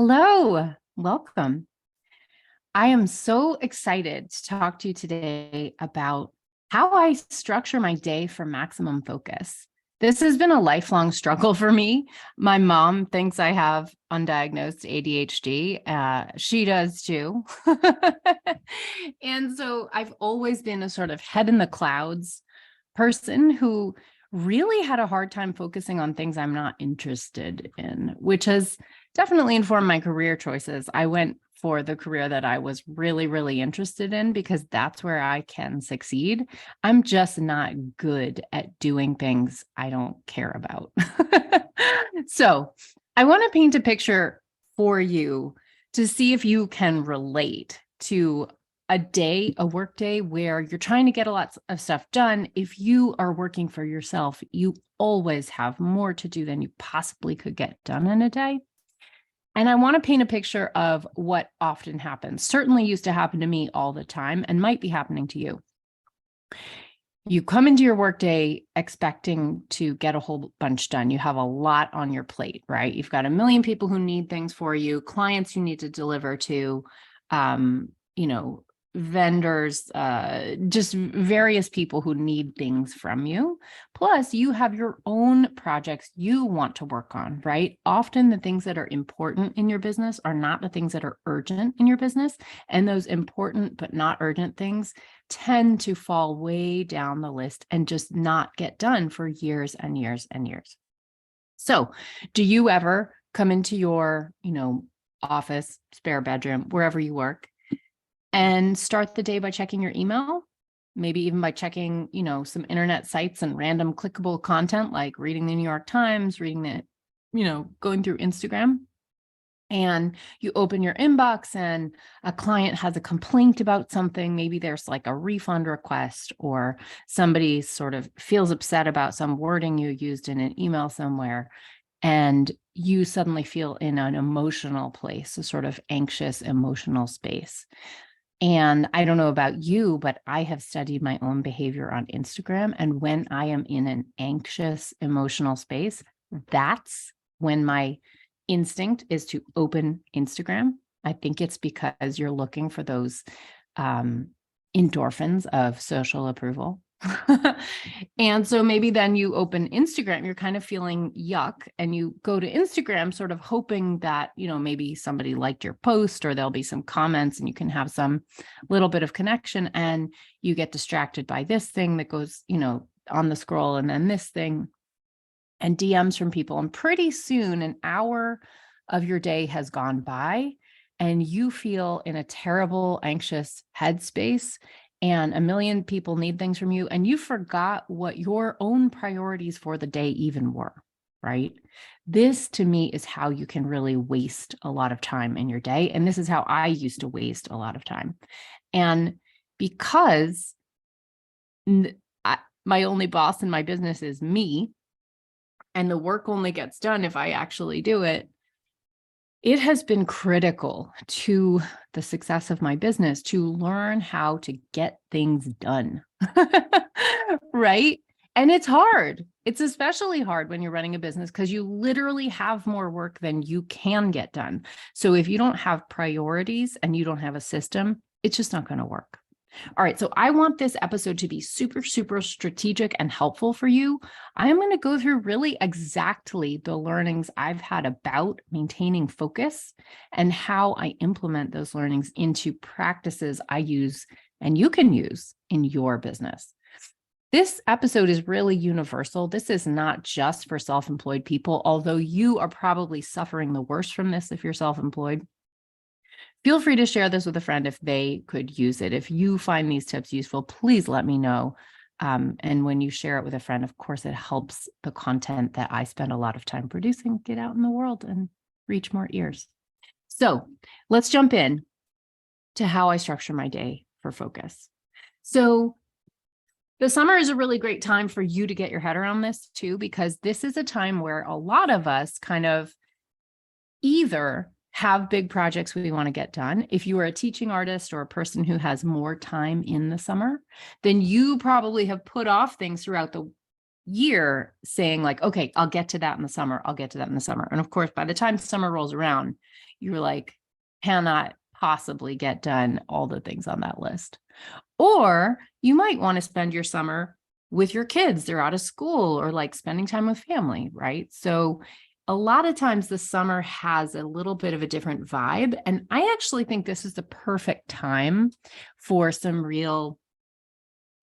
Hello, welcome. I am so excited to talk to you today about how I structure my day for maximum focus. This has been a lifelong struggle for me. My mom thinks I have undiagnosed ADHD. She does too. And so I've always been a sort of head in the clouds person who really had a hard time focusing on things I'm not interested in, which has definitely informed my career choices. I went for the career that I was really, really interested in because that's where I can succeed. I'm just not good at doing things I don't care about. So I want to paint a picture for you to see if you can relate to a work day where you're trying to get a lot of stuff done. If you are working for yourself, you always have more to do than you possibly could get done in a day. And I want to paint a picture of what often happens. Certainly used to happen to me all the time and might be happening to you. You come into your workday expecting to get a whole bunch done. You have a lot on your plate, right? You've got a million people who need things for you, clients you need to deliver to, vendors, just various people who need things from you. Plus, you have your own projects you want to work on, right? Often the things that are important in your business are not the things that are urgent in your business. And those important but not urgent things tend to fall way down the list and just not get done for years and years and years. So, do you ever come into your, office, spare bedroom, wherever you work, and start the day by checking your email, maybe even by checking, some internet sites and random clickable content like reading the New York Times, reading going through Instagram? And you open your inbox and a client has a complaint about something. Maybe there's like a refund request or somebody sort of feels upset about some wording you used in an email somewhere. And you suddenly feel in an emotional place, a sort of anxious emotional space. And I don't know about you, but I have studied my own behavior on Instagram. And when I am in an anxious emotional space, that's when my instinct is to open Instagram. I think it's because you're looking for those endorphins of social approval. And so maybe then you open Instagram, you're kind of feeling yuck, and you go to Instagram sort of hoping that, maybe somebody liked your post or there'll be some comments and you can have some little bit of connection, and you get distracted by this thing that goes, on the scroll, and then this thing and DMs from people. And pretty soon an hour of your day has gone by and you feel in a terrible, anxious headspace. And a million people need things from you, and you forgot what your own priorities for the day even were, right? This, to me, is how you can really waste a lot of time in your day. And this is how I used to waste a lot of time. And because my only boss in my business is me, and the work only gets done if I actually do it, it has been critical to the success of my business to learn how to get things done, right? And it's hard. It's especially hard when you're running a business because you literally have more work than you can get done. So if you don't have priorities and you don't have a system, it's just not going to work. All right, so I want this episode to be super, super strategic and helpful for you. I am going to go through really exactly the learnings I've had about maintaining focus and how I implement those learnings into practices I use and you can use in your business. This episode is really universal. This is not just for self-employed people, although you are probably suffering the worst from this if you're self-employed. Feel free to share this with a friend if they could use it. If you find these tips useful, please let me know. And when you share it with a friend, of course, it helps the content that I spend a lot of time producing get out in the world and reach more ears. So let's jump in to how I structure my day for focus. So the summer is a really great time for you to get your head around this too, because this is a time where a lot of us kind of either have big projects we want to get done. If you are a teaching artist or a person who has more time in the summer, then you probably have put off things throughout the year saying like, okay, I'll get to that in the summer. I'll get to that in the summer. And of course, by the time summer rolls around, you're like, cannot possibly get done all the things on that list. Or you might want to spend your summer with your kids. They're out of school, or like spending time with family, right? So a lot of times the summer has a little bit of a different vibe. And I actually think this is the perfect time for some real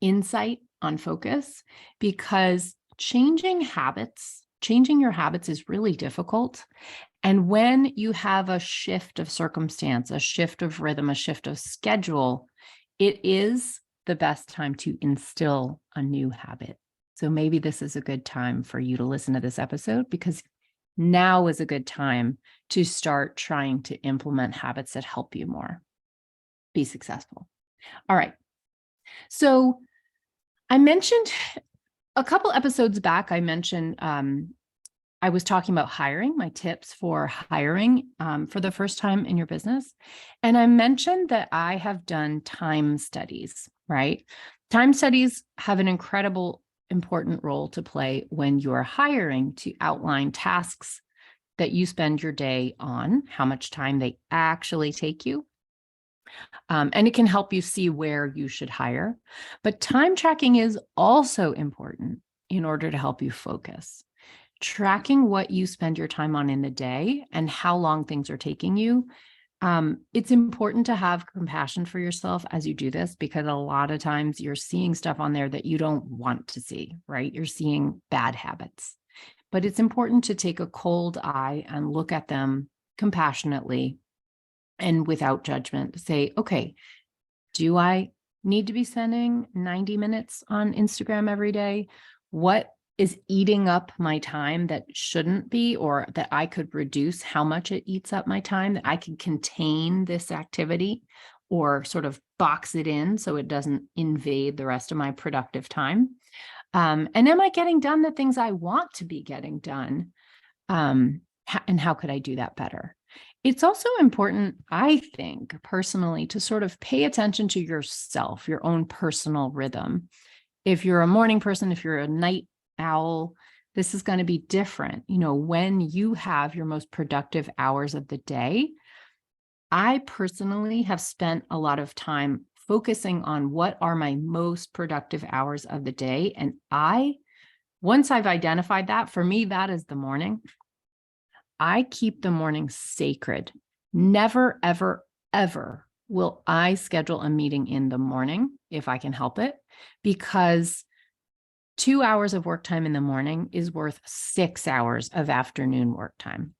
insight on focus, because changing your habits is really difficult. And when you have a shift of circumstance, a shift of rhythm, a shift of schedule, it is the best time to instill a new habit. So maybe this is a good time for you to listen to this episode, because now is a good time to start trying to implement habits that help you more be successful. All right. So I mentioned a couple episodes back, I mentioned I was talking about hiring, my tips for hiring for the first time in your business. And I mentioned that I have done time studies, right? Time studies have an incredible, important role to play when you're hiring, to outline tasks that you spend your day on, how much time they actually take you. And it can help you see where you should hire. But time tracking is also important in order to help you focus. Tracking what you spend your time on in the day and how long things are taking you. It's important to have compassion for yourself as you do this, because a lot of times you're seeing stuff on there that you don't want to see, right? You're seeing bad habits. But it's important to take a cold eye and look at them compassionately and without judgment. Say, okay, do I need to be spending 90 minutes on Instagram every day? What is eating up my time that shouldn't be, or that I could reduce how much it eats up my time, that I can contain this activity or sort of box it in so it doesn't invade the rest of my productive time? And am I getting done the things I want to be getting done? And how could I do that better? It's also important, I think, personally, to sort of pay attention to yourself, your own personal rhythm. If you're a morning person, if you're a night owl, this is going to be different. You know, when you have your most productive hours of the day, I personally have spent a lot of time focusing on what are my most productive hours of the day. And once I've identified that, for me, that is the morning. I keep the morning sacred. Never, ever, ever will I schedule a meeting in the morning if I can help it, because 2 hours of work time in the morning is worth 6 hours of afternoon work time.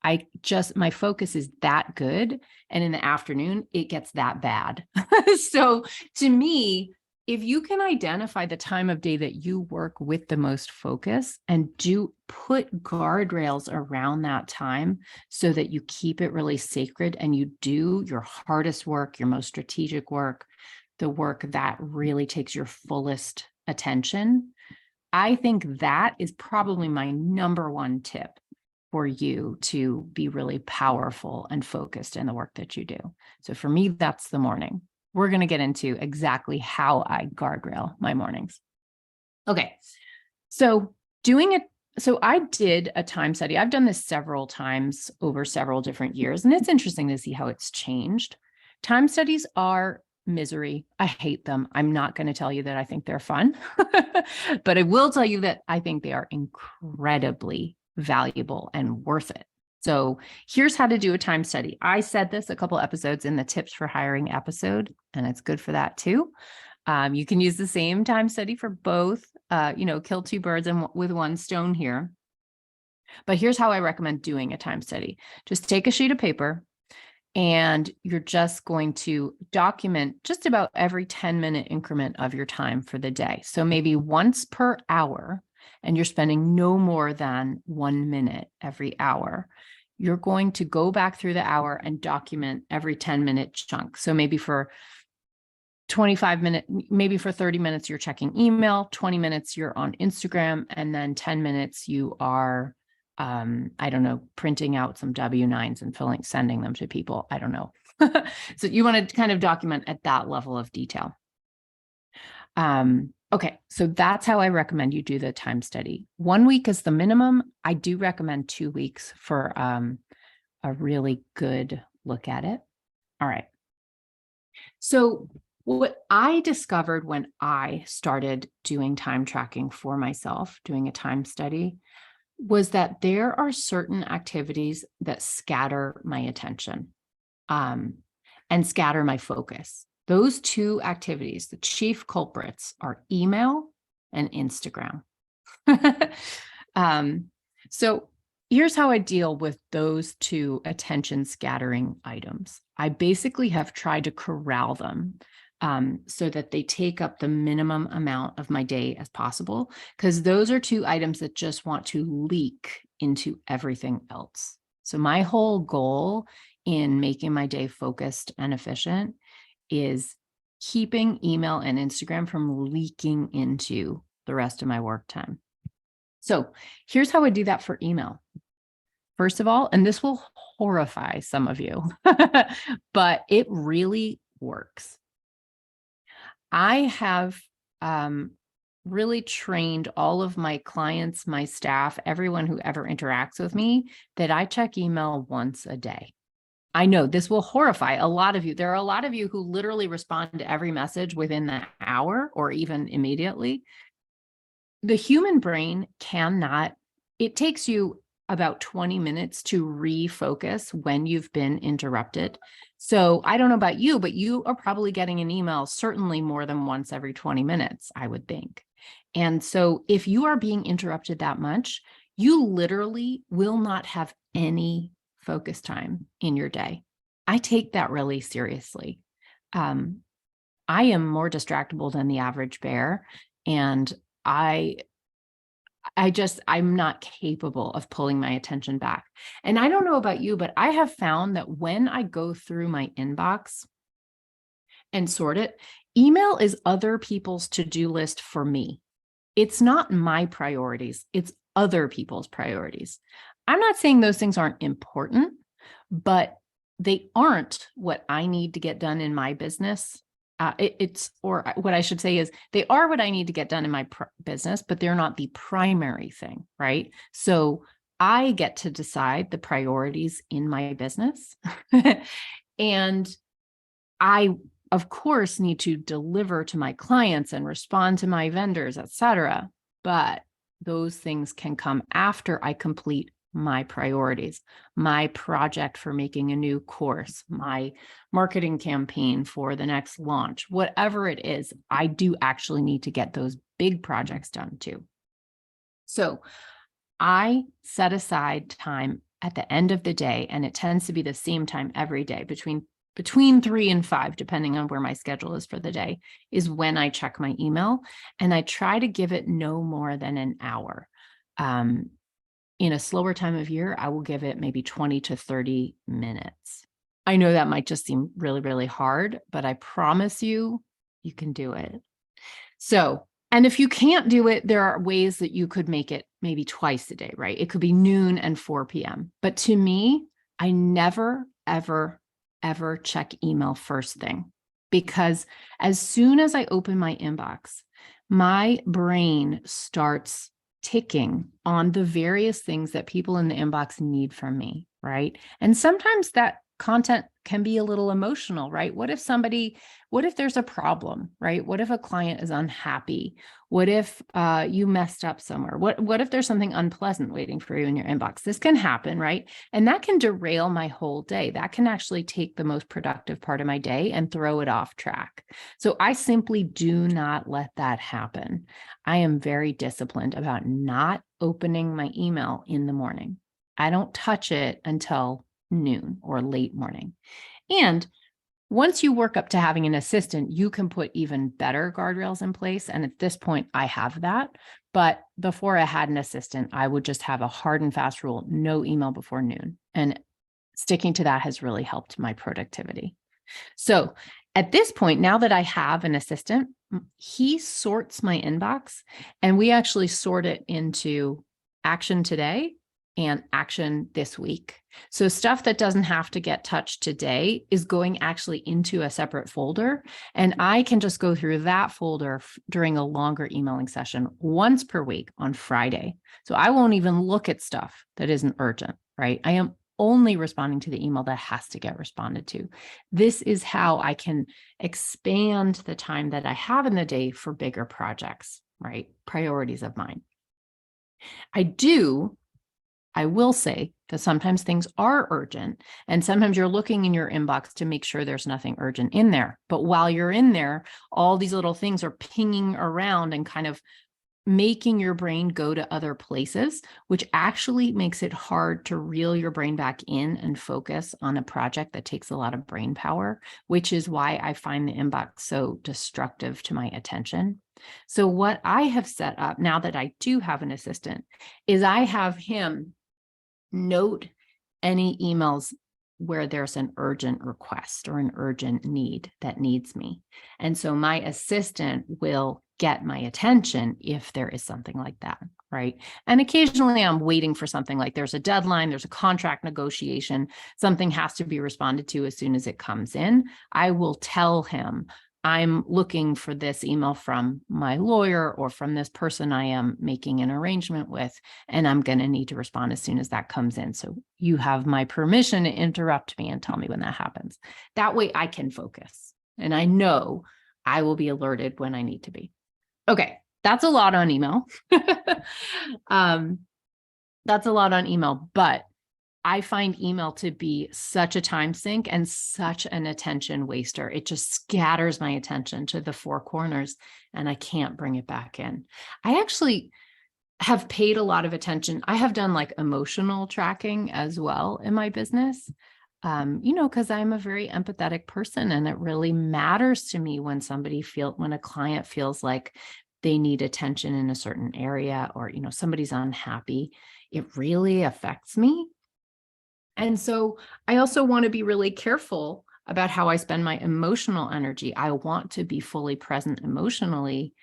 My focus is that good. And in the afternoon, it gets that bad. So to me, if you can identify the time of day that you work with the most focus and do put guardrails around that time so that you keep it really sacred and you do your hardest work, your most strategic work, the work that really takes your fullest attention, I think that is probably my number one tip for you to be really powerful and focused in the work that you do. So for me, that's the morning. We're going to get into exactly how I guardrail my mornings. Okay. So I did a time study. I've done this several times over several different years, and it's interesting to see how it's changed. Time studies are misery. I hate them. I'm not going to tell you that I think they're fun, but I will tell you that I think they are incredibly valuable and worth it. So here's how to do a time study. I said this a couple episodes in the tips for hiring episode, and it's good for that too. You can use the same time study for both, kill two birds with one stone here. But here's how I recommend doing a time study. Just take a sheet of paper, and you're just going to document just about every 10-minute increment of your time for the day. So maybe once per hour, and you're spending no more than 1 minute every hour. You're going to go back through the hour and document every 10-minute chunk. So maybe for 25 minutes, maybe for 30 minutes, you're checking email, 20 minutes, you're on Instagram, and then 10 minutes, you are, printing out some W-9s and sending them to people. I don't know. So you want to kind of document at that level of detail. Okay, so that's how I recommend you do the time study. 1 week is the minimum. I do recommend 2 weeks for a really good look at it. All right. So what I discovered when I started doing time tracking for myself, doing a time study, was that there are certain activities that scatter my attention and scatter my focus. Those two activities, the chief culprits, are email and Instagram. So here's how I deal with those two attention scattering items. I basically have tried to corral them so that they take up the minimum amount of my day as possible, because those are two items that just want to leak into everything else. So my whole goal in making my day focused and efficient is keeping email and Instagram from leaking into the rest of my work time. So here's how I do that for email. First of all, and this will horrify some of you, but it really works. I have really trained all of my clients, my staff, everyone who ever interacts with me, that I check email once a day. I know this will horrify a lot of you. There are a lot of you who literally respond to every message within the hour or even immediately. The human brain cannot, it takes you about 20 minutes to refocus when you've been interrupted. So I don't know about you, but you are probably getting an email certainly more than once every 20 minutes, I would think. And so if you are being interrupted that much, you literally will not have any focus time in your day. I take that really seriously. I am more distractible than the average bear, and I'm not capable of pulling my attention back. And I don't know about you, but I have found that when I go through my inbox and sort it, email is other people's to-do list for me. It's not my priorities, it's other people's priorities. I'm not saying those things aren't important, but they aren't what I need to get done in my business. Or what I should say is, they are what I need to get done in my business, but they're not the primary thing, right? So I get to decide the priorities in my business. And I, of course, need to deliver to my clients and respond to my vendors, et cetera. But those things can come after I complete my priorities, my project for making a new course, my marketing campaign for the next launch, whatever it is. I do actually need to get those big projects done too. So I set aside time at the end of the day, and it tends to be the same time every day, between 3 and 5, depending on where my schedule is for the day, is when I check my email. And I try to give it no more than an hour. In a slower time of year, I will give it maybe 20 to 30 minutes. I know that might just seem really, really hard, but I promise you, you can do it. So, and if you can't do it, there are ways that you could make it maybe twice a day, right? It could be noon and 4 p.m. But to me, I never, ever, ever check email first thing, because as soon as I open my inbox, my brain starts ticking on the various things that people in the inbox need from me, right? And sometimes that content can be a little emotional, right? What if there's a problem, right? What if a client is unhappy? What if you messed up somewhere? What if there's something unpleasant waiting for you in your inbox? This can happen, right? And that can derail my whole day. That can actually take the most productive part of my day and throw it off track. So I simply do not let that happen. I am very disciplined about not opening my email in the morning. I don't touch it until noon or late morning. And once you work up to having an assistant, you can put even better guardrails in place. And at this point, I have that. But before I had an assistant, I would just have a hard and fast rule: no email before noon. And sticking to that has really helped my productivity. So at this point, now that I have an assistant, he sorts my inbox, and we actually sort it into action today and action this week. So stuff that doesn't have to get touched today is going actually into a separate folder. And I can just go through that folder during a longer emailing session once per week on Friday. So I won't even look at stuff that isn't urgent, right? I am only responding to the email that has to get responded to. This is how I can expand the time that I have in the day for bigger projects, right? Priorities of mine. I will say that sometimes things are urgent, and sometimes you're looking in your inbox to make sure there's nothing urgent in there. But while you're in there, all these little things are pinging around and kind of making your brain go to other places, which actually makes it hard to reel your brain back in and focus on a project that takes a lot of brain power, which is why I find the inbox so destructive to my attention. So what I have set up now that I do have an assistant is I have him note any emails where there's an urgent request or an urgent need that needs me. And so my assistant will get my attention if there is something like that, right? And occasionally I'm waiting for something like there's a deadline, there's a contract negotiation, something has to be responded to as soon as it comes in. I will tell him, I'm looking for this email from my lawyer or from this person I am making an arrangement with, and I'm going to need to respond as soon as that comes in. So you have my permission to interrupt me and tell me when that happens. That way I can focus, and I know I will be alerted when I need to be. Okay, that's a lot on email. That's a lot on email, but I find email to be such a time sink and such an attention waster. It just scatters my attention to the four corners and I can't bring it back in. I actually have paid a lot of attention. I have done like emotional tracking as well in my business, because I'm a very empathetic person, and it really matters to me when when a client feels like they need attention in a certain area, or, somebody's unhappy. It really affects me. And so I also want to be really careful about how I spend my emotional energy. I want to be fully present emotionally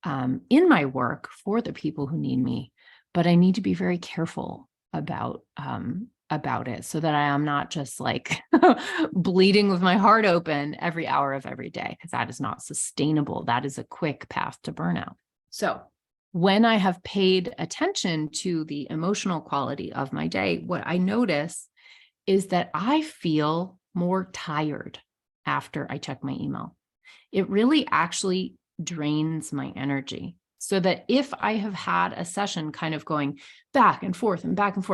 in my work for the people who need me, but I need to be very careful about it so that I am not just like bleeding with my heart open every hour of every day, because that is not sustainable. That is a quick path to burnout. So when I have paid attention to the emotional quality of my day, what I notice is that I feel more tired after I check my email. It really actually drains my energy. So that if I have had a session kind of going back and forth,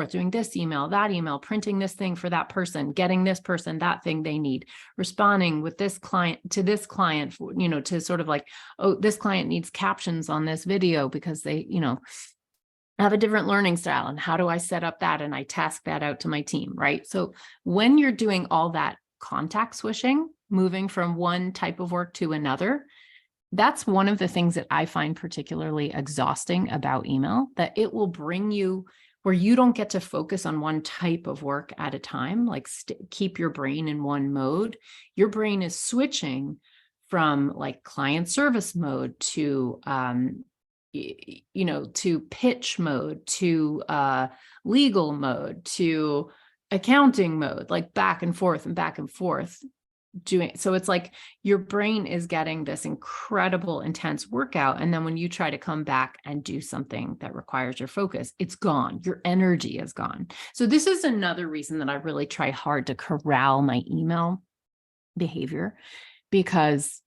doing this email, that email, printing this thing for that person, getting this person that thing they need, responding with this client, to sort of like, oh, this client needs captions on this video because they, have a different learning style, and how do I set up that? And I task that out to my team, right? So when you're doing all that contact switching, moving from one type of work to another, that's one of the things that I find particularly exhausting about email, that it will bring you where you don't get to focus on one type of work at a time, like keep your brain in one mode. Your brain is switching from like client service mode to to pitch mode, to legal mode, to accounting mode, like back and forth doing. So it's like your brain is getting this incredible intense workout. And then when you try to come back and do something that requires your focus, it's gone. Your energy is gone. So this is another reason that I really try hard to corral my email behavior, because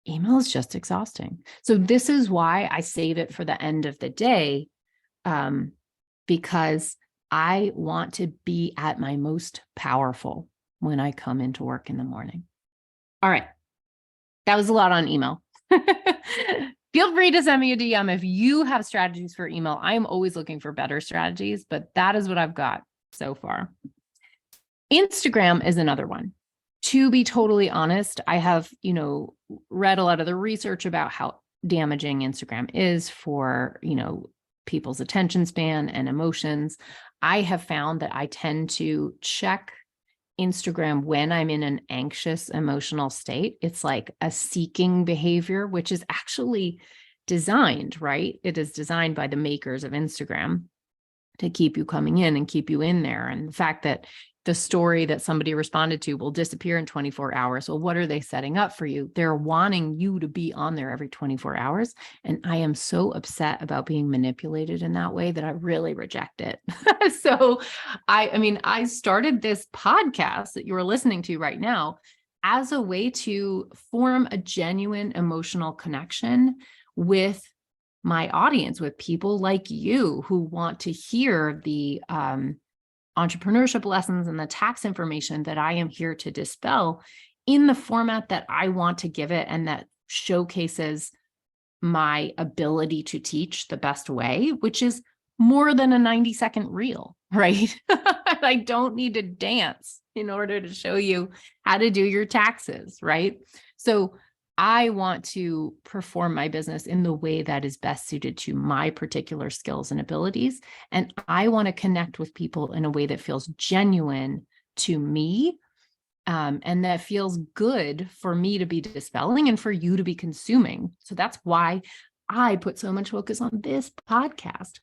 email is just exhausting. So this is why I save it for the end of the day, because I want to be at my most powerful when I come into work in the morning. All right. That was a lot on email. Feel free to send me a DM if you have strategies for email. I'm always looking for better strategies, but that is what I've got so far. Instagram is another one. To be totally honest, I have, read a lot of the research about how damaging Instagram is for, people's attention span and emotions. I have found that I tend to check Instagram when I'm in an anxious emotional state. It's like a seeking behavior, which is actually designed, right? It is designed by the makers of Instagram to keep you coming in and keep you in there. And the fact that the story that somebody responded to will disappear in 24 hours. Well, what are they setting up for you? They're wanting you to be on there every 24 hours. And I am so upset about being manipulated in that way that I really reject it. So I started this podcast that you are listening to right now as a way to form a genuine emotional connection with my audience, with people like you who want to hear the entrepreneurship lessons and the tax information that I am here to dispel in the format that I want to give it, and that showcases my ability to teach the best way, which is more than a 90-second reel, right? I don't need to dance in order to show you how to do your taxes, right? So I want to perform my business in the way that is best suited to my particular skills and abilities. And I want to connect with people in a way that feels genuine to me, and that feels good for me to be dispelling and for you to be consuming. So that's why I put so much focus on this podcast.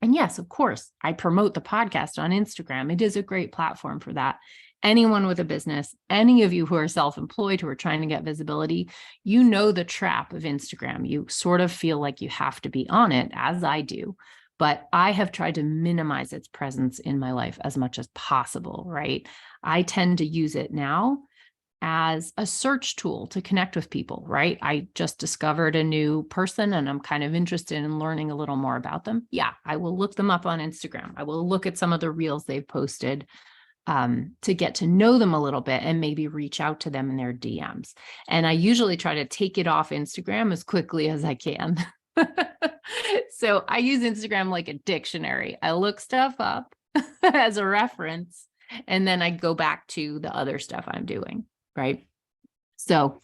And yes, of course, I promote the podcast on Instagram. It is a great platform for that. Anyone with a business, any of you who are self-employed, who are trying to get visibility, you know the trap of Instagram. You sort of feel like you have to be on it, as I do. But I have tried to minimize its presence in my life as much as possible, right? I tend to use it now as a search tool to connect with people, right? I just discovered a new person and I'm kind of interested in learning a little more about them. Yeah, I will look them up on Instagram. I will look at some of the reels they've posted to get to know them a little bit and maybe reach out to them in their DMs. And I usually try to take it off Instagram as quickly as I can. So I use Instagram like a dictionary. I look stuff up as a reference, and then I go back to the other stuff I'm doing, right? So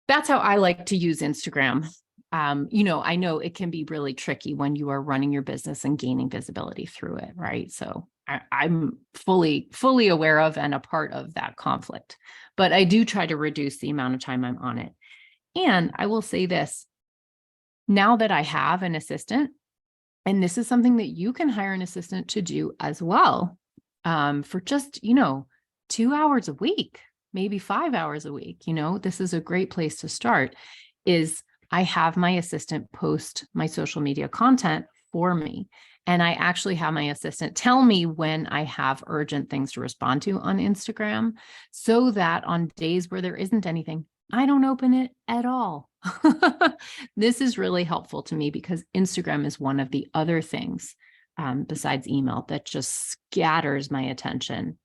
that's how I like to use Instagram. I know it can be really tricky when you are running your business and gaining visibility through it, right? So I'm fully aware of and a part of that conflict, but I do try to reduce the amount of time I'm on it. And I will say this, now that I have an assistant, and this is something that you can hire an assistant to do as well, for just, 2 hours a week, maybe 5 hours a week, this is a great place to start, is I have my assistant post my social media content for me. And I actually have my assistant tell me when I have urgent things to respond to on Instagram, so that on days where there isn't anything, I don't open it at all. This is really helpful to me because Instagram is one of the other things, besides email, that just scatters my attention.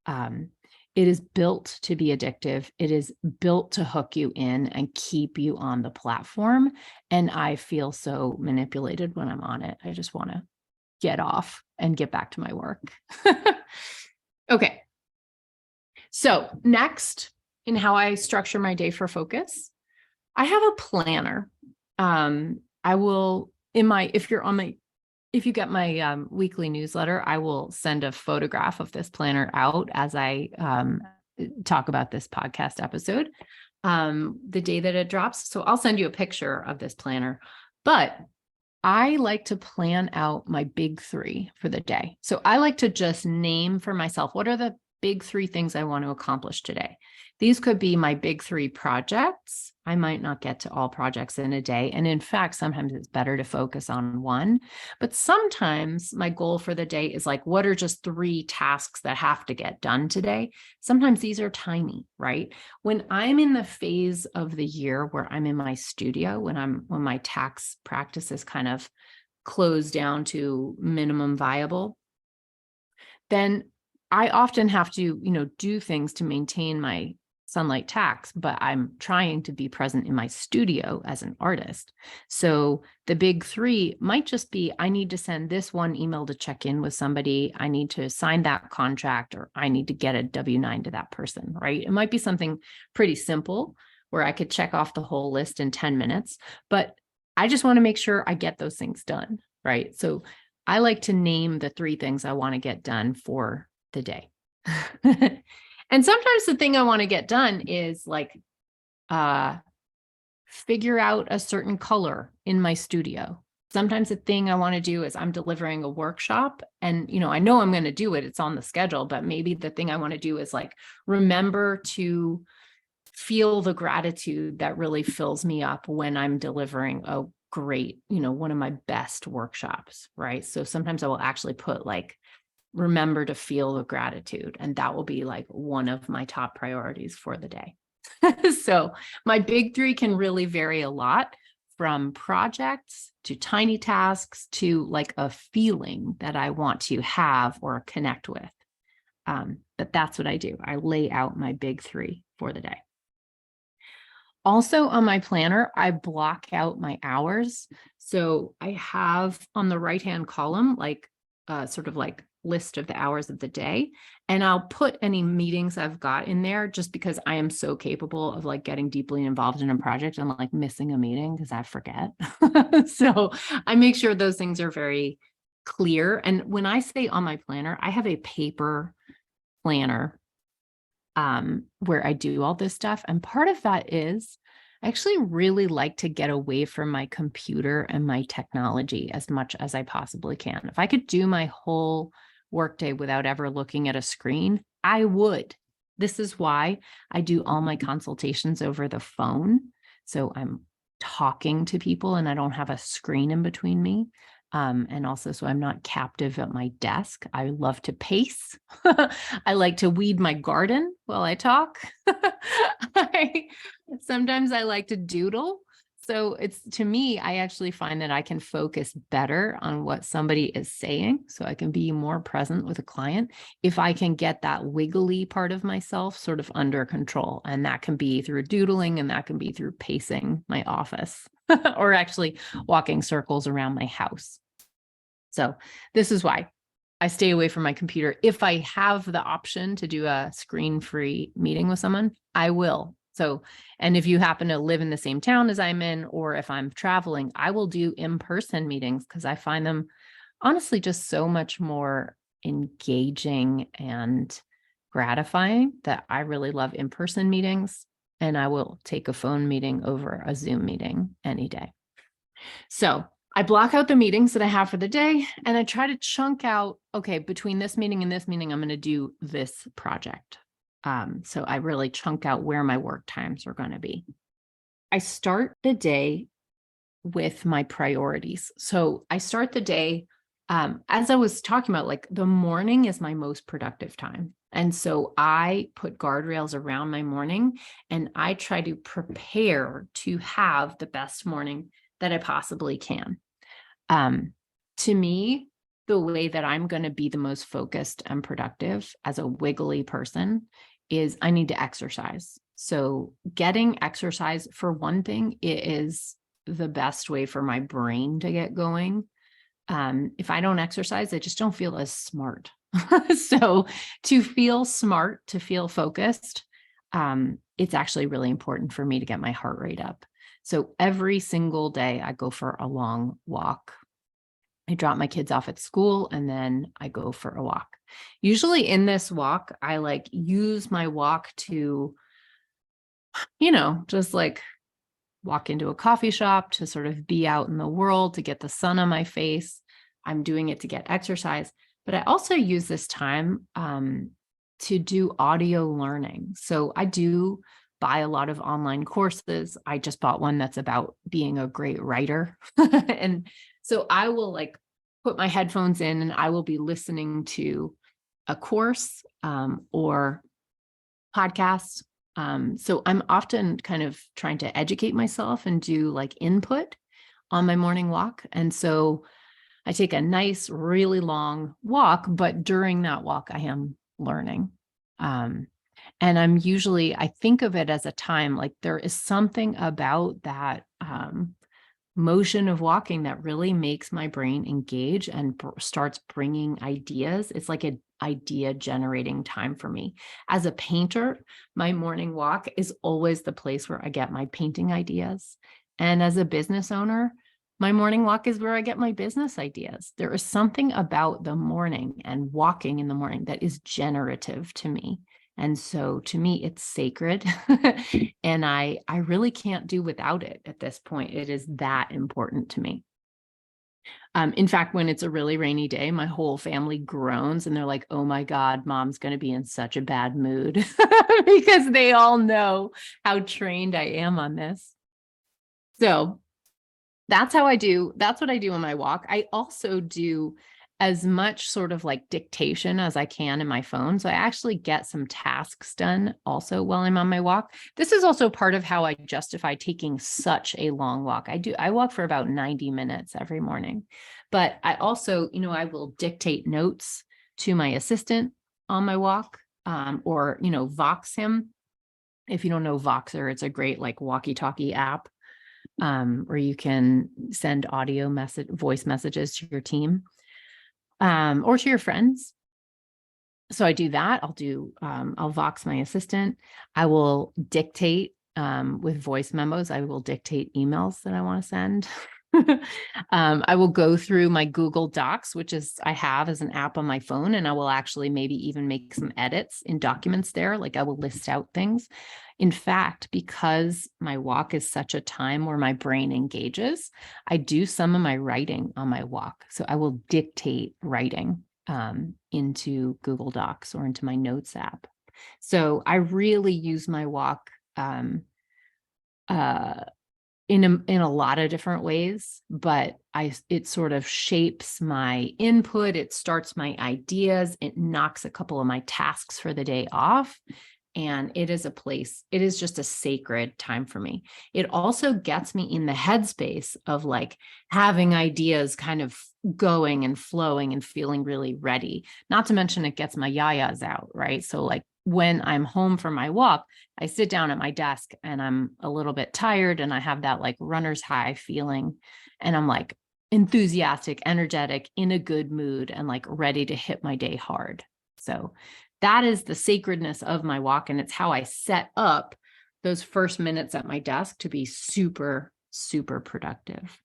It is built to be addictive. It is built to hook you in and keep you on the platform. And I feel so manipulated when I'm on it. I just want to get off and get back to my work. Okay. So next, in how I structure my day for focus, I have a planner. I will, if you get my weekly newsletter, I will send a photograph of this planner out as I talk about this podcast episode, the day that it drops. So I'll send you a picture of this planner, but I like to plan out my big 3 for the day. So I like to just name for myself, what are the big 3 things I want to accomplish today? These could be my big 3 projects. I might not get to all projects in a day. And in fact, sometimes it's better to focus on one. But sometimes my goal for the day is like, what are just 3 tasks that have to get done today? Sometimes these are tiny, right? When I'm in the phase of the year where I'm in my studio, when my tax practice is kind of closed down to minimum viable, then I often have to, do things to maintain my Sunlight tax, but I'm trying to be present in my studio as an artist. So the big 3 might just be, I need to send this one email to check in with somebody. I need to sign that contract, or I need to get a W-9 to that person, right? It might be something pretty simple where I could check off the whole list in 10 minutes, but I just want to make sure I get those things done, right? So I like to name the 3 things I want to get done for the day. And sometimes the thing I want to get done is like figure out a certain color in my studio. Sometimes the thing I want to do is I'm delivering a workshop and, I know I'm going to do it. It's on the schedule, but maybe the thing I want to do is like, remember to feel the gratitude that really fills me up when I'm delivering a great, one of my best workshops, right? So sometimes I will actually put like, remember to feel the gratitude. And that will be like one of my top priorities for the day. So my big three can really vary a lot, from projects to tiny tasks to like a feeling that I want to have or connect with. But that's what I do. I lay out my big three for the day. Also on my planner, I block out my hours. So I have on the right-hand column, like sort of like list of the hours of the day. And I'll put any meetings I've got in there just because I am so capable of like getting deeply involved in a project and like missing a meeting because I forget. So I make sure those things are very clear. And when I say on my planner, I have a paper planner where I do all this stuff. And part of that is I actually really like to get away from my computer and my technology as much as I possibly can. If I could do my whole workday without ever looking at a screen, I would. This is why I do all my consultations over the phone. So I'm talking to people and I don't have a screen in between me. And also, so I'm not captive at my desk. I love to pace. I like to weed my garden while I talk. Sometimes I like to doodle. So it's, to me, I actually find that I can focus better on what somebody is saying. So I can be more present with a client if I can get that wiggly part of myself sort of under control. And that can be through doodling, and that can be through pacing my office or actually walking circles around my house. So this is why I stay away from my computer. If I have the option to do a screen-free meeting with someone, I will. So, and if you happen to live in the same town as I'm in, or if I'm traveling, I will do in-person meetings because I find them honestly just so much more engaging and gratifying that I really love in-person meetings. And I will take a phone meeting over a Zoom meeting any day. So I block out the meetings that I have for the day, and I try to chunk out, okay, between this meeting and this meeting, I'm going to do this project. So I really chunk out where my work times are going to be. I start the day with my priorities. So I start the day, as I was talking about, like the morning is my most productive time. And so I put guardrails around my morning, and I try to prepare to have the best morning that I possibly can. To me, the way that I'm going to be the most focused and productive as a wiggly person is I need to exercise. So getting exercise, for one thing, it is the best way for my brain to get going. If I don't exercise, I just don't feel as smart. So to feel smart, to feel focused, it's actually really important for me to get my heart rate up. So every single day I go for a long walk. I drop my kids off at school and then I go for a walk. Usually in this walk, I like use my walk to, just like walk into a coffee shop, to sort of be out in the world, to get the sun on my face. I'm doing it to get exercise, but I also use this time to do audio learning. So I do buy a lot of online courses. I just bought one that's about being a great writer. And so I will like put my headphones in and I will be listening to a course or podcasts. So I'm often kind of trying to educate myself and do like input on my morning walk. And so I take a nice, really long walk, but during that walk, I am learning. And I think of it as a time, like there is something about that motion of walking that really makes my brain engage and starts bringing ideas. It's like an idea generating time for me. As a painter, my morning walk is always the place where I get my painting ideas. And as a business owner, my morning walk is where I get my business ideas. There is something about the morning and walking in the morning that is generative to me. And so to me, it's sacred. And I really can't do without it at this point. It is that important to me. In fact, when it's a really rainy day, my whole family groans and they're like, oh my God, mom's going to be in such a bad mood because they all know how trained I am on this. So that's what I do on my walk. I also do as much sort of like dictation as I can in my phone. So I actually get some tasks done also while I'm on my walk. This is also part of how I justify taking such a long walk. I walk for about 90 minutes every morning, but I also, I will dictate notes to my assistant on my walk, or, Vox him. If you don't know Voxer, it's a great like walkie-talkie app, where you can send voice messages to your team, or to your friends. So I do that. I'll Vox my assistant. I will dictate, with voice memos. I will dictate emails that I want to send. I will go through my Google Docs, which I have as an app on my phone, and I will actually maybe even make some edits in documents there. Like I will list out things. In fact, because my walk is such a time where my brain engages, I do some of my writing on my walk. So I will dictate writing, into Google Docs or into my notes app. So I really use my walk, in a lot of different ways, but it sort of shapes my input. It starts my ideas. It knocks a couple of my tasks for the day off. And it is just a sacred time for me. It also gets me in the headspace of like having ideas kind of going and flowing and feeling really ready. Not to mention it gets my yayas out, right? So like when I'm home from my walk, I sit down at my desk and I'm a little bit tired and I have that like runner's high feeling and I'm like enthusiastic, energetic, in a good mood and like ready to hit my day hard. So that is the sacredness of my walk. And it's how I set up those first minutes at my desk to be super, super productive.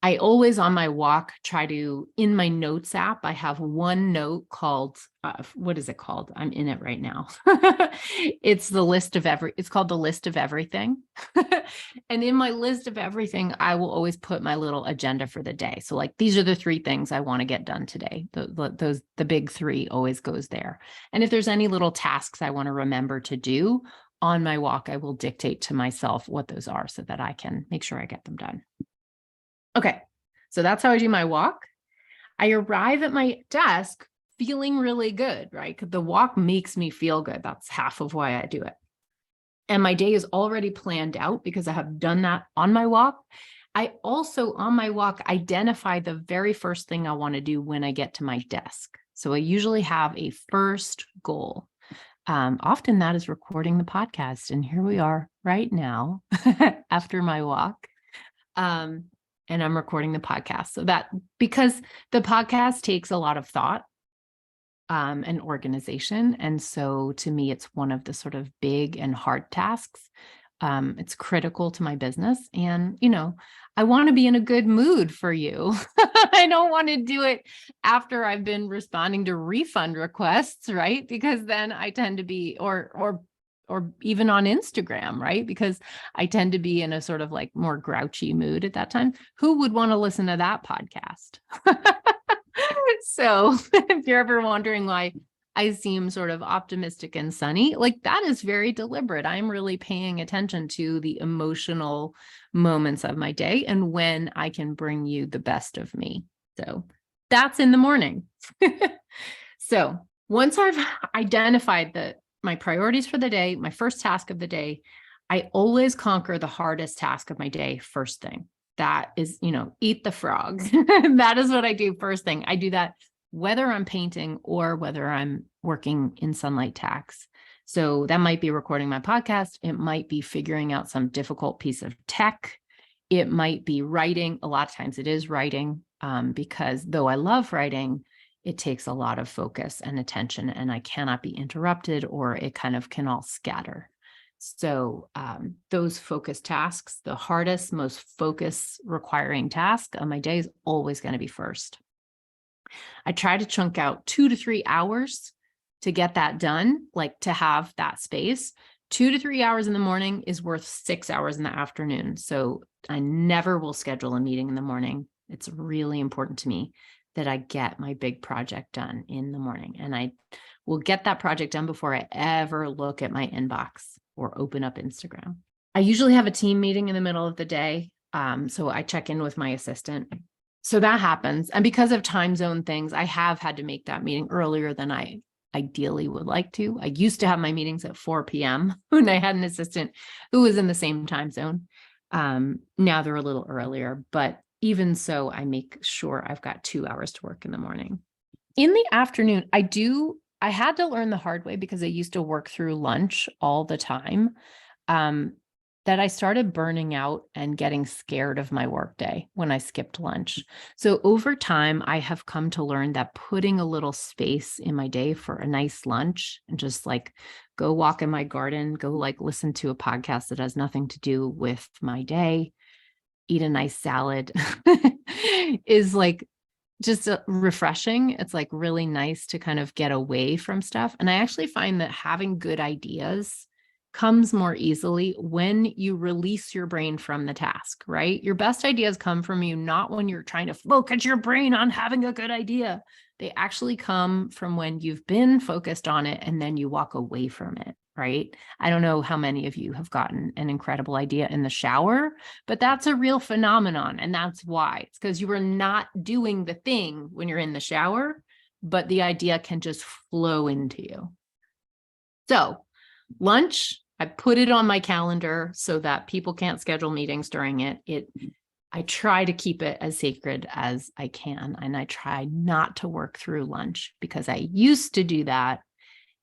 I always on my walk in my notes app, I have one note called, what is it called? I'm in it right now. It's called the list of everything. And in my list of everything, I will always put my little agenda for the day. So like, these are the 3 things I want to get done today. The big 3 always goes there. And if there's any little tasks I want to remember to do on my walk, I will dictate to myself what those are so that I can make sure I get them done. Okay, so that's how I do my walk. I arrive at my desk feeling really good, right? The walk makes me feel good. That's half of why I do it. And my day is already planned out because I have done that on my walk. I also, on my walk, identify the very first thing I want to do when I get to my desk. So I usually have a first goal. Often that is recording the podcast. And here we are right now after my walk. And I'm recording the podcast. So that, because the podcast takes a lot of thought, and organization. And so to me, it's one of the sort of big and hard tasks. It's critical to my business. And, I want to be in a good mood for you. I don't want to do it after I've been responding to refund requests, right? Because then I tend to be, or even on Instagram, right? Because I tend to be in a sort of like more grouchy mood at that time. Who would want to listen to that podcast? So if you're ever wondering why I seem sort of optimistic and sunny, like that is very deliberate. I'm really paying attention to the emotional moments of my day and when I can bring you the best of me. So that's in the morning. So once I've identified my priorities for the day, my first task of the day, I always conquer the hardest task of my day first thing. That is, eat the frog. That is what I do first thing. I do that whether I'm painting or whether I'm working in sunlight tax. So that might be recording my podcast. It might be figuring out some difficult piece of tech. It might be writing. A lot of times it is writing, because though I love writing, it takes a lot of focus and attention and I cannot be interrupted or it kind of can all scatter. So those focus tasks, the hardest, most focus requiring task of my day is always going to be first. I try to chunk out 2 to 3 hours to get that done, like to have that space 2 to 3 hours in the morning is worth 6 hours in the afternoon. So I never will schedule a meeting in the morning. It's really important to me that I get my big project done in the morning. And I will get that project done before I ever look at my inbox or open up Instagram. I usually have a team meeting in the middle of the day. So I check in with my assistant. So that happens. And because of time zone things, I have had to make that meeting earlier than I ideally would like to. I used to have my meetings at 4 p.m. when I had an assistant who was in the same time zone. Now they're a little earlier, but even so, I make sure I've got 2 hours to work in the morning. In the afternoon, I had to learn the hard way because I used to work through lunch all the time. That I started burning out and getting scared of my workday when I skipped lunch. So over time, I have come to learn that putting a little space in my day for a nice lunch and just like go walk in my garden, go like listen to a podcast that has nothing to do with my day, eat a nice salad is like just refreshing. It's like really nice to kind of get away from stuff. And I actually find that having good ideas comes more easily when you release your brain from the task, right? Your best ideas come from you, not when you're trying to focus your brain on having a good idea. They actually come from when you've been focused on it and then you walk away from it, right? I don't know how many of you have gotten an incredible idea in the shower, but that's a real phenomenon. And that's why. It's because you were not doing the thing when you're in the shower, but the idea can just flow into you. So lunch, I put it on my calendar so that people can't schedule meetings during it. I try to keep it as sacred as I can. And I try not to work through lunch because I used to do that.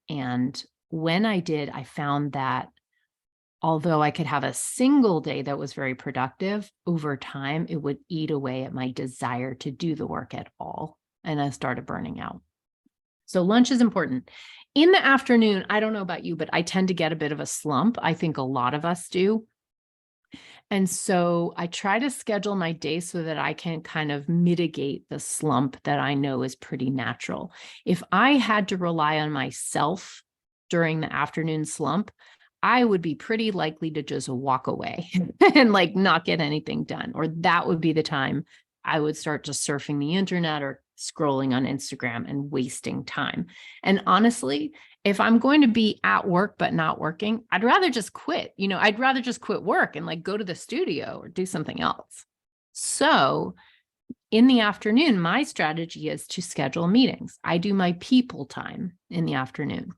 And when I did, I found that although I could have a single day that was very productive, over time, it would eat away at my desire to do the work at all. And I started burning out. So lunch is important. In the afternoon, I don't know about you, but I tend to get a bit of a slump. I think a lot of us do. And so I try to schedule my day so that I can kind of mitigate the slump that I know is pretty natural. If I had to rely on myself during the afternoon slump, I would be pretty likely to just walk away and like not get anything done. Or that would be the time I would start just surfing the internet or scrolling on Instagram and wasting time. And honestly, if I'm going to be at work but not working, I'd rather just quit. I'd rather just quit work and like go to the studio or do something else. So in the afternoon, my strategy is to schedule meetings. I do my people time in the afternoon.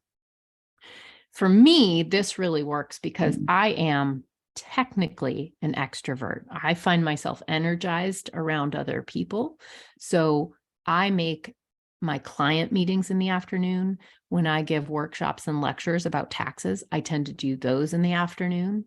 For me, this really works because I am technically an extrovert. I find myself energized around other people. So I make my client meetings in the afternoon. When I give workshops and lectures about taxes, I tend to do those in the afternoon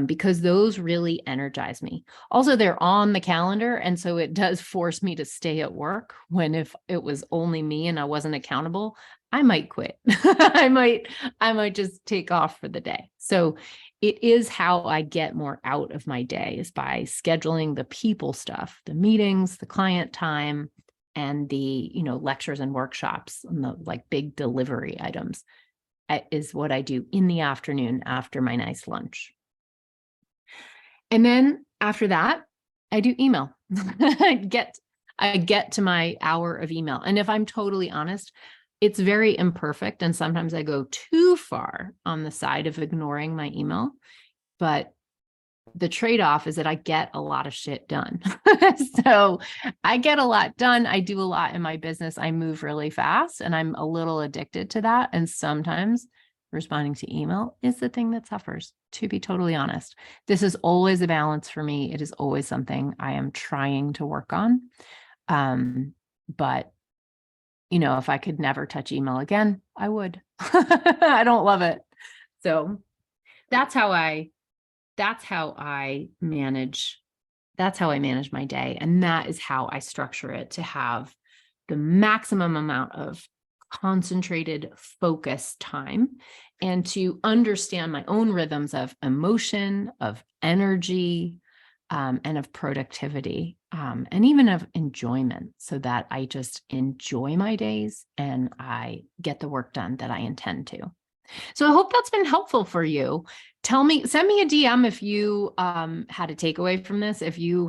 because those really energize me. Also, they're on the calendar. And so it does force me to stay at work when if it was only me and I wasn't accountable, I might quit. I might just take off for the day. So it is how I get more out of my day is by scheduling the people stuff, the meetings, the client time, and the, lectures and workshops and the like big delivery items is what I do in the afternoon after my nice lunch. And then after that, I do email. I get to my hour of email. And if I'm totally honest, it's very imperfect. And sometimes I go too far on the side of ignoring my email. But the trade-off is that I get a lot of shit done. So I get a lot done. I do a lot in my business. I move really fast and I'm a little addicted to that. And sometimes responding to email is the thing that suffers, to be totally honest. This is always a balance for me. It is always something I am trying to work on. But if I could never touch email again, I would. I don't love it. So that's how I manage my day. And that is how I structure it to have the maximum amount of concentrated focus time and to understand my own rhythms of emotion, of energy, and of productivity, and even of enjoyment so that I just enjoy my days and I get the work done that I intend to. So I hope that's been helpful for you. Send me a DM if you had a takeaway from this, if you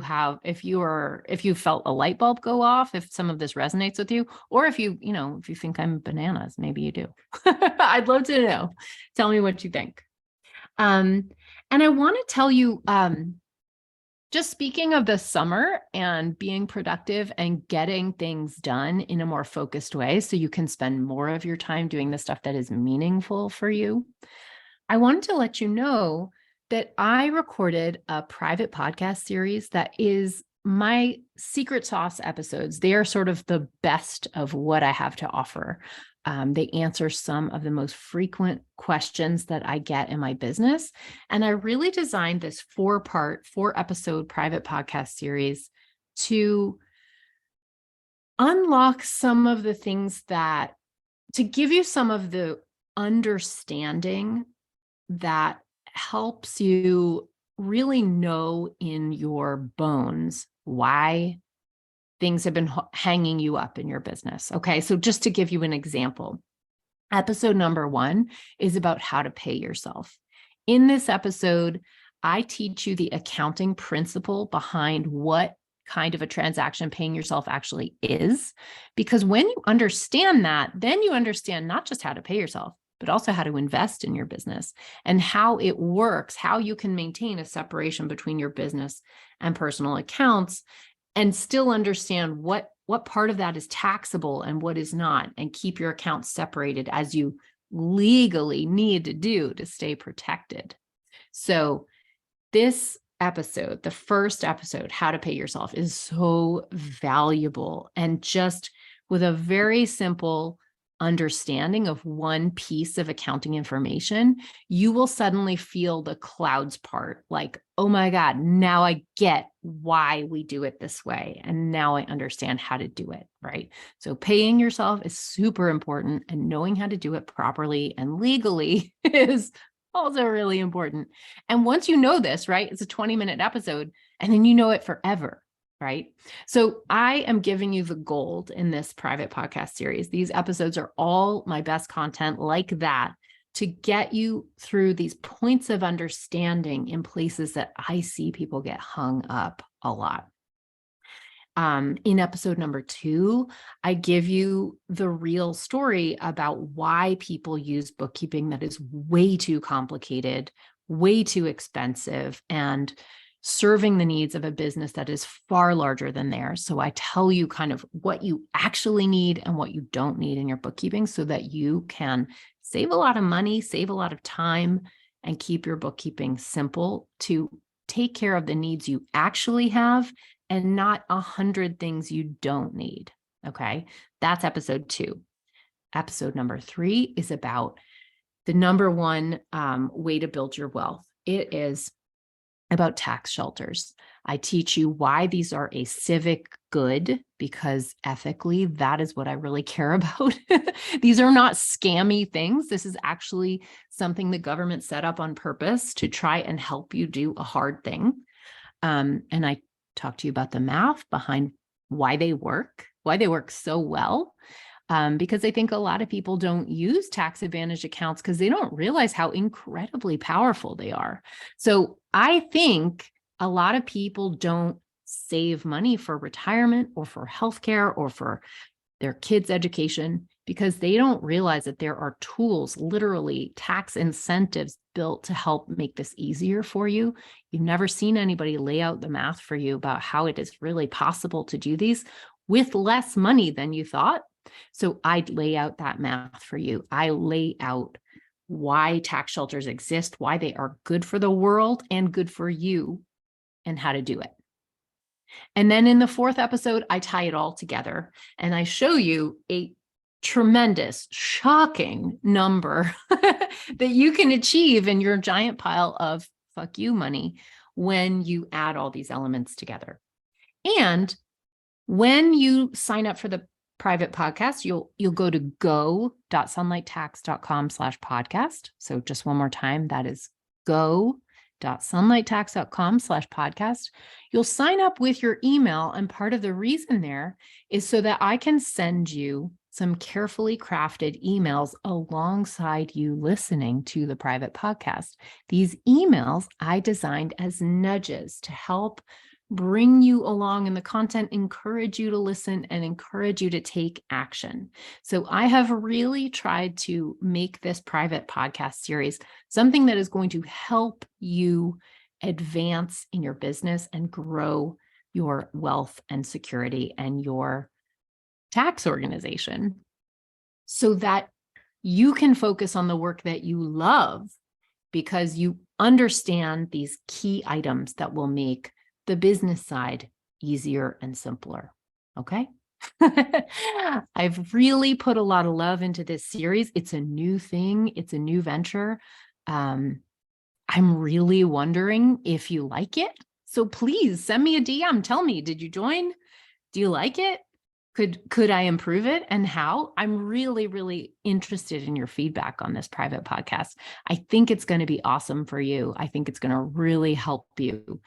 felt a light bulb go off, if some of this resonates with you, or if you think I'm bananas, maybe you do. I'd love to know. Tell me what you think. And I want to tell you, just speaking of the summer and being productive and getting things done in a more focused way so you can spend more of your time doing the stuff that is meaningful for you, I wanted to let you know that I recorded a private podcast series that is my secret sauce episodes. They are sort of the best of what I have to offer. They answer some of the most frequent questions that I get in my business. And I really designed this 4-episode private podcast series to unlock some of the things to give you some of the understanding that helps you really know in your bones why things have been hanging you up in your business. Okay, so just to give you an example, episode number 1 is about how to pay yourself. In this episode, I teach you the accounting principle behind what kind of a transaction paying yourself actually is. Because when you understand that, then you understand not just how to pay yourself, but also how to invest in your business and how it works, how you can maintain a separation between your business and personal accounts and still understand what part of that is taxable and what is not, and keep your accounts separated as you legally need to do to stay protected. So this episode, the first episode, How to Pay Yourself, is so valuable. And just with a very simple understanding of one piece of accounting information, you will suddenly feel the clouds part, like, oh my God, now I get why we do it this way. And now I understand how to do it, right? So paying yourself is super important, and knowing how to do it properly and legally is also really important. And once you know this, right, it's a 20-minute episode, and then you know it forever. Right? So I am giving you the gold in this private podcast series. These episodes are all my best content like that to get you through these points of understanding in places that I see people get hung up a lot. In episode number 2, I give you the real story about why people use bookkeeping that is way too complicated, way too expensive, and serving the needs of a business that is far larger than theirs. So I tell you kind of what you actually need and what you don't need in your bookkeeping so that you can save a lot of money, save a lot of time, and keep your bookkeeping simple to take care of the needs you actually have and not 100 things you don't need. Okay, that's episode 2. Episode number 3 is about the number 1 way to build your wealth. It is about tax shelters. I teach you why these are a civic good, because ethically, that is what I really care about. These are not scammy things. This is actually something the government set up on purpose to try and help you do a hard thing. And I talk to you about the math behind why they work so well. Because I think a lot of people don't use tax advantage accounts because they don't realize how incredibly powerful they are. So I think a lot of people don't save money for retirement or for healthcare or for their kids' education because they don't realize that there are tools, literally tax incentives built to help make this easier for you. You've never seen anybody lay out the math for you about how it is really possible to do these with less money than you thought. So I lay out that math for you. I lay out why tax shelters exist, why they are good for the world and good for you, and how to do it. And then in the 4th episode, I tie it all together and I show you a tremendous, shocking number that you can achieve in your giant pile of fuck you money when you add all these elements together. And when you sign up for the private podcast, you'll go to go.sunlighttax.com/podcast. So just one more time, that is go.sunlighttax.com/podcast. You'll sign up with your email. And part of the reason there is so that I can send you some carefully crafted emails alongside you listening to the private podcast. These emails I designed as nudges to help bring you along in the content, encourage you to listen, and encourage you to take action. So I have really tried to make this private podcast series something that is going to help you advance in your business and grow your wealth and security and your tax organization so that you can focus on the work that you love because you understand these key items that will make the business side easier and simpler. Okay. I've really put a lot of love into this series. It's a new thing. It's a new venture. I'm really wondering if you like it. So please send me a DM. Tell me, did you join? Do you like it? Could I improve it, and how? I'm really, really interested in your feedback on this private podcast. I think it's going to be awesome for you. I think it's going to really help you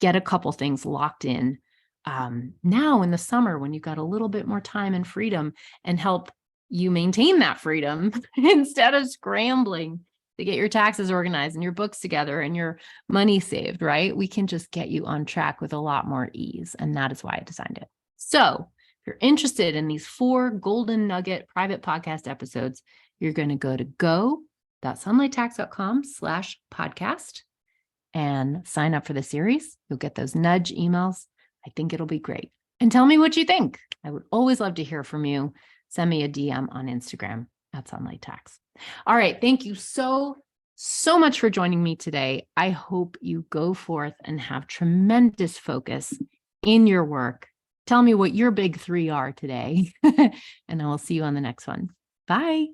get a couple things locked in now in the summer when you've got a little bit more time and freedom, and help you maintain that freedom instead of scrambling to get your taxes organized and your books together and your money saved, right? We can just get you on track with a lot more ease. And that is why I designed it. So if you're interested in these 4 golden nugget private podcast episodes, you're going to go to go.sunlighttax.com/podcast and sign up for the series. You'll get those nudge emails. I think it'll be great. And tell me what you think. I would always love to hear from you. Send me a DM on Instagram @sunlighttax. All right. Thank you so much for joining me today. I hope you go forth and have tremendous focus in your work. Tell me what your big 3 are today, and I will see you on the next one. Bye.